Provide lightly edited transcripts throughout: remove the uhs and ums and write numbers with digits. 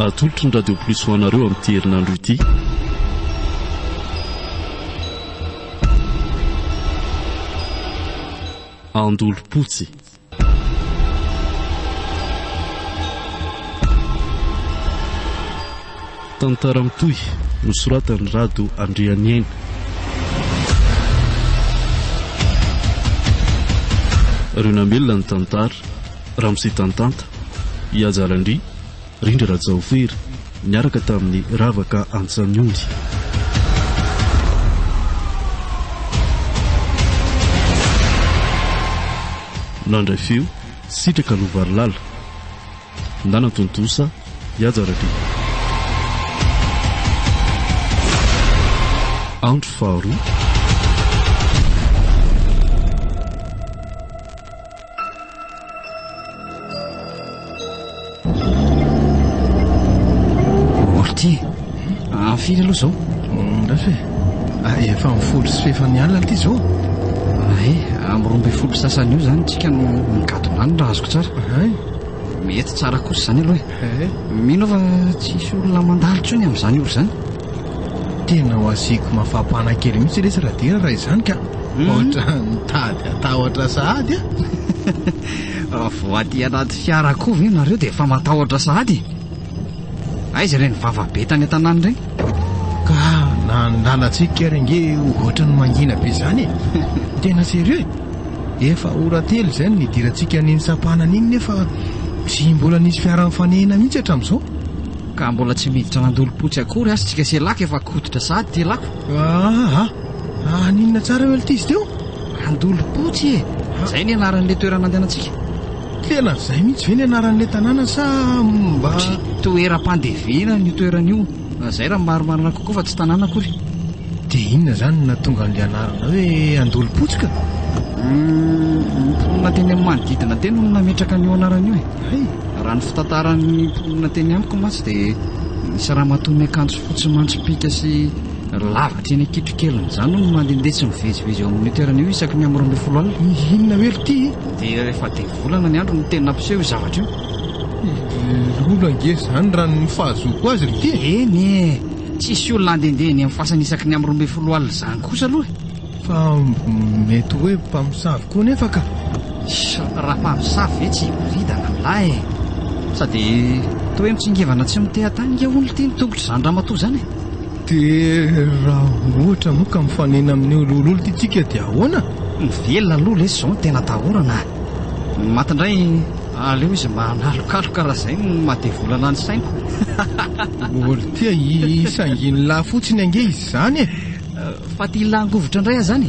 atolotry ny radio plus ho anareo amin'ity herinandro ity. Andolo-potsy. Tantara mitohy nosoratany Rado Andrianiaina. Ireo namelona ny tantara Ramsy Tantanta, Iajalandry, Rindra Rajaofery niaraka tamin'ny Ravaka Antsanyondy. Nandray feo Sitraka Lovarilala, Nanatontosa, Iajalandry. Andro faharoa. Orty, firy aloha zao? Rafe, efa mifolo sy fefany alina ty zao. Am'roambe folo sasany io zany tsika no mikatona raha azoko tsara. Mety tsara kosa zany aloha mino fa tsisy olona mandalo tsony amin'izany olo zany. Tena ho asiako mafapana kely mihitsy lesy raha dera raha izany ka ohatra mitady atahotra sahady voaty anaty fiarakovo io nareo dia efa matahotra sahady. Aiza ireny vavabe tany an-tanàny ireny ka nandalatsika renge ohatra ny mangina be zany tena sérieux efa ora telo zany nidirantsika niny sapanana iny nefa tsy mbola nisy fiara-mifanehina mihitsy hatramin'izao. Ka mbola tsy miditra nandolo-potsy akory azy tsika selaka efa koditra sahady ty lako. Ninona tsara oely ty izy teo? Andolo-potsy zay ny anaran'le toerana andehanantsika. Tena zay mihitsy ve ny anaran'le tanàna sa mba toeram-pandevina ny toerana io. Zay raha marimarina kokoa fa tsy tanàna akory. Dia inona zany natonga an'le anarana hoe Andolo-potsy ka? Mponina teny amin'ny manodidina teny no nametraka an'io anarana io raha ny fitantaran'ny mponina teny amiko matsy dia nisy raha matomy akanjo fotsy mantsopika sy lavatra eny ankitrokeliny zany no mandehandeha sy mivezivezy eo amin'ny toerana io isaky ny amin'ny 12 alina. Inona oely ty? Dia efa devolana ny andro no tena nampiseho io zavatra io. Lolange zany raha ny fahazoko azy ry ty. Eny tsisy olona andendehany amin'ny fasana isaky ny amin'ny 12 alina zany kosa aloha. Fa mety hoe mpamosavy koa nefa ka. Raha mpamosavy ve tsy vidana lahy sady toa hoe mitsingevana tsy mitehantany nge olo ty nitongotry zany raha matoa zany. Dia raha ohatra moa ka mifanena amin'ny ololo ty tsika dia ahoana? Mivelona aloha lesy zao tena tahorana. Matindray aleo izy manalokaloka raha zay no mahadevolana ny sainako. Olo tia isanginy lahy fotsiny ange izy zany fa ty langovotra indray zany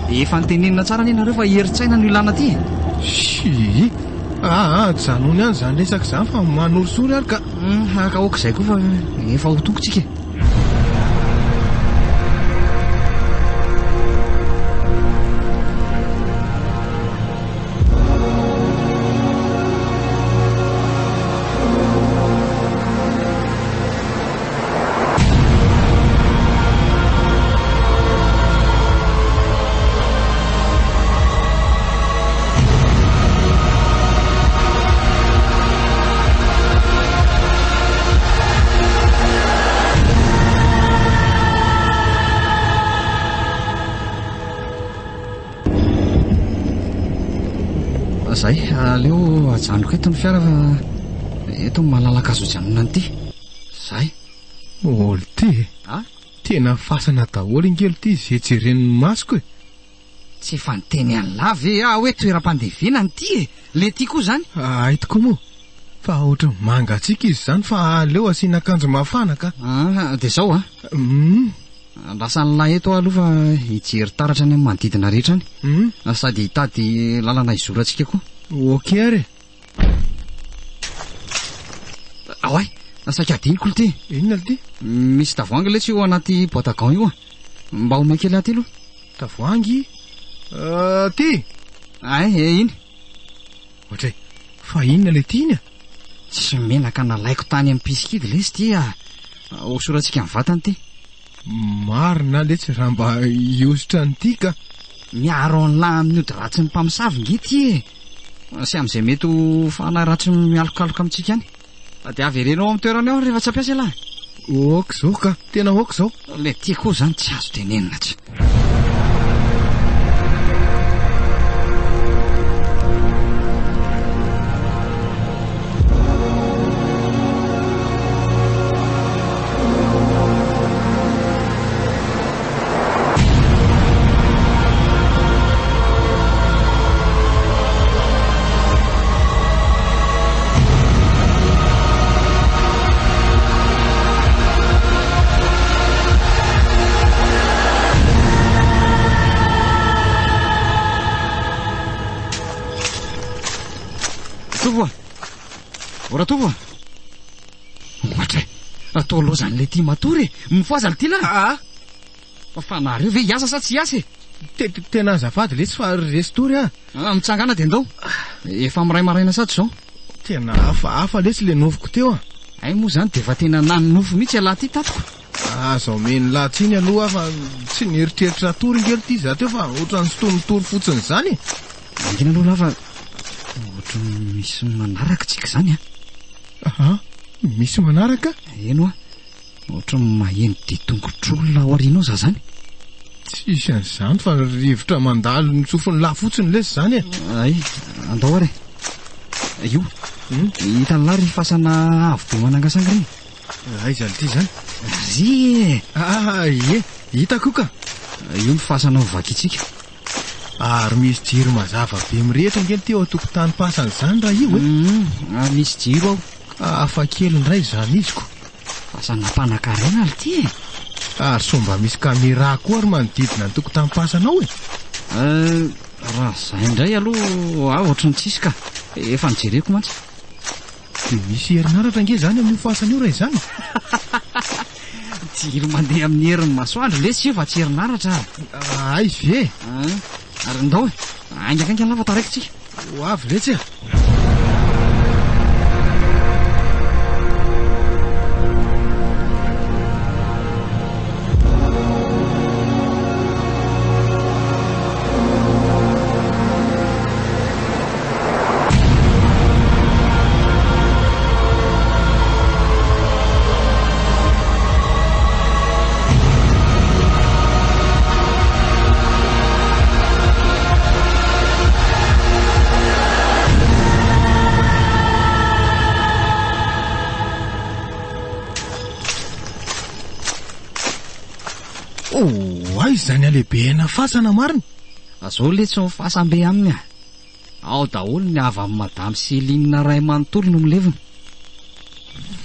efa nitenenina tsara ny nareo fa heritsaina no ilana ty. Janony any zany resaka zany fa manorosory ary ka aoka izay koa fa efa ho tongotsika. Zay aleo ajanoko eto ny fiara fa eto malalaka azo janona an'ity. Zay olo ty tena fasana daholo ingelo ty izay jeren'ny masoko tsy efa niteny any lavy hoe toeram-pandevina nyty le ty koa zany. Ay tokoa moa fa ohatra mangatsika izy zany fa aleo asiana akanjo mafana ka. Dia zao lasa ny lahy eto aloha fa hijery taratra any amin'ny manodidina rehetra any sady hitady lalana izorantsika koa. Ok ary ay saika adiniko ty. Inona ty? Misy tavoangy le tsy eo anaty boîte à gants io mba ho makely aty aloha. Tavoangy ty iny ohatray fa inona le ty iny tsy menaka nalaiko tany amin'ny piskidy le izy ty hosorantsika amin'ny vatany ty. Marina le tsy raha mba iositra nyty ka miaro an'lahy amin'ny ody ratsy ny mpamosavy nge ty sy amin'izay mety ho fana ratsy mialokaloka amintsika any. dia avy irenao amin'ny toerana ao rehefa tsy ampiasa lahy. Oka izao ka, tena oka izao. Le tiako koa zany tsy azo tenenina tsy. Oratovo ohatra atao aloha zany le ty matory mifoaza le ty lahy. Fa nareo ve hiasa sa tsy hiasa? Tena azafady le tsy fa restory mitsangana de andao efa miray maraina sady zao. Tena hafa le tsy le nofoko teo ay moa zany de efa tena nanonofo mihitsy alahy ty tatiko. Zaho meny latsiny aloha fa tsy nieritreritra tory ngely ty za teo fa ohatrany sotonitory fotsiny zany. Angina aloha lafa ohatra misy manaraka tsika zany misy manaraka? Eno ohatra maheno ditongotr'olona ao aoriana ao za zany. Tsisy an'izany fa rivotra mandalo nitsofony lahy fotsiny lesy zany ay andao ary io hitany lahy ry fasana avo be manangasanga reny. Aiza ty zany? Ry ie hitako ka io ny fasana ovakitsika. Ary misy jiro mazava be mirehitra ngely teo atokotany pasana zany raha io misy jiro ao afa kely ndray zany iziko. Fasana mpanankarena le ty ary somba misy kamera koa ary manodidina ny tokotany pasana ao raha zay indray aloha ohatra ny tsisy ka efa nijereko mantsy. De misy herinaratra nge zany amin'io fasana io raha izany. Jiro mandeha amin'ny herin'ny masoandro lesy io fa tsy herinaratra. Ay ve ary ndao aingakainga lafa taraiky tsika ho avy letsy ay zany alehibena fasana marina. Azao le tsy mifasambe aminy ao daholo ny avy amin'ny madamy Selinina ray manontolo no milevina.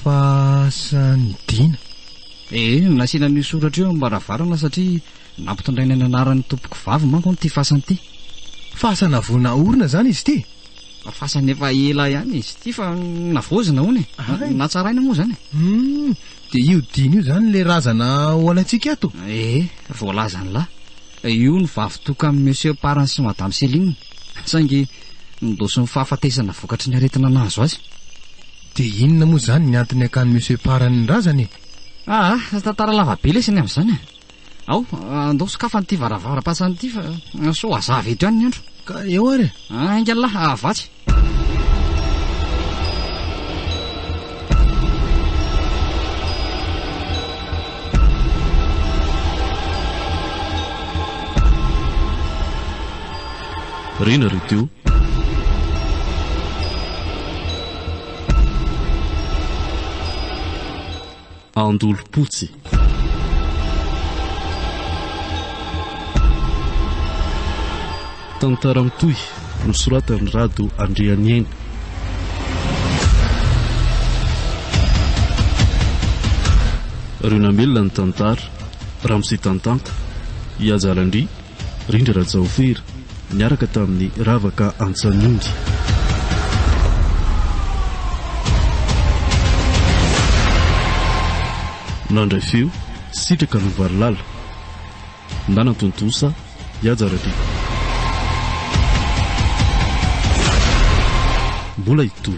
Fasanidina nasiana ny soratra eo ambaravarana satria nampitondraina ny anaran'ny tompoko vavy manko n'ity fasana ty. Fasana vona orina zany izy ty. Fasana efa ela ihany izy ty fa navozina hony natsaraina moa zany. De io diny io zany le razana ho alatsika ato. voalazany lahy io ny vavy toka amin'ny monsieur parany sy madame Céline saingy nidosy ny fahafatesana vokatry ny aretina nahazo azy. De inona moa zany ny antony akany monsieur parany ny razany? tantara lava be lesany amin'izany. Ao andao sokafa n'ity varavara-pasana ity fa so azava eto ihany ny andro. Ka eo ary ainga lahy avatsy. Rena ry teo Andolo-potsy. Tantara mitohy nosoratany Rado Andrianiaina. Rionamelona ny tantara Ramsy Tantanta Iajalandry Rindra Rajaofery niaraka tamin'ny Ravaka Antsanyongy. Nandray feo Sitraka Novarilala. Nanantontosa Iajalandry. Mbola itoy